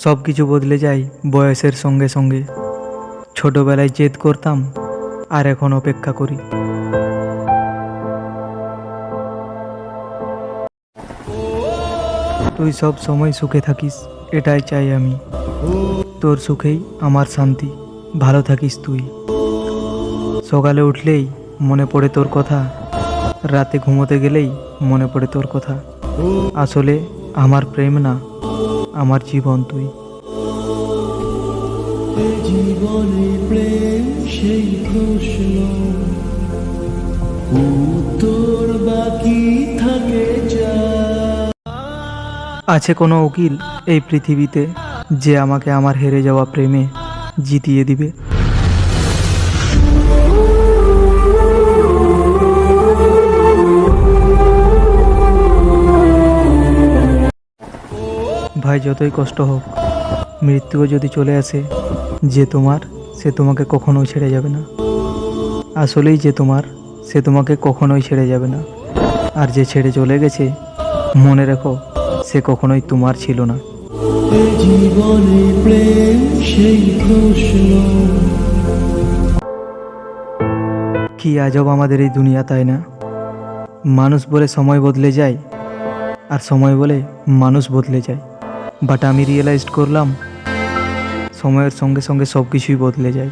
সব কিছু বদলে যায় বয়সের সঙ্গে সঙ্গে। ছোটবেলায় জেদ করতাম, আর এখন অপেক্ষা করি। তুই সব সময় সুখে থাকিস, এটাই চাই আমি। তোর সুখেই আমার শান্তি, ভালো থাকিস তুই। সকালে উঠলেই মনে পড়ে তোর কথা, রাতে ঘুমোতে গেলেই মনে পড়ে তোর কথা। আসলে আমার প্রেম না, আমার জীবন তুই। জীবনে প্রেম সেই প্রশ্ন, উত্তর বাকি থাকে যা। আছে কোনো উকিল এই পৃথিবীতে যে আমাকে আমার হেরে যাওয়া প্রেমে জিতিয়ে দিবে? ভাই, যতই কষ্ট হোক, মৃত্যুও যদি চলে আসে, যে তোমার সে তোমাকে কখনোই ছেড়ে যাবে না। আসলেই যে তোমার সে তোমাকে কখনোই ছেড়ে যাবে না। আর যে ছেড়ে চলে গেছে, মনে রেখো সে কখনোই তোমার ছিল না। জীবনে প্রেম সেই প্রশ্ন। কি আজব আমাদের এই দুনিয়া, তাই না? মানুষ বলে সময় বদলে যায়, আর সময় বলে মানুষ বদলে যায়। বাট আমি রিয়েলাইজড করলাম, সময়ের সঙ্গে সঙ্গে সব কিছুই বদলে যায়।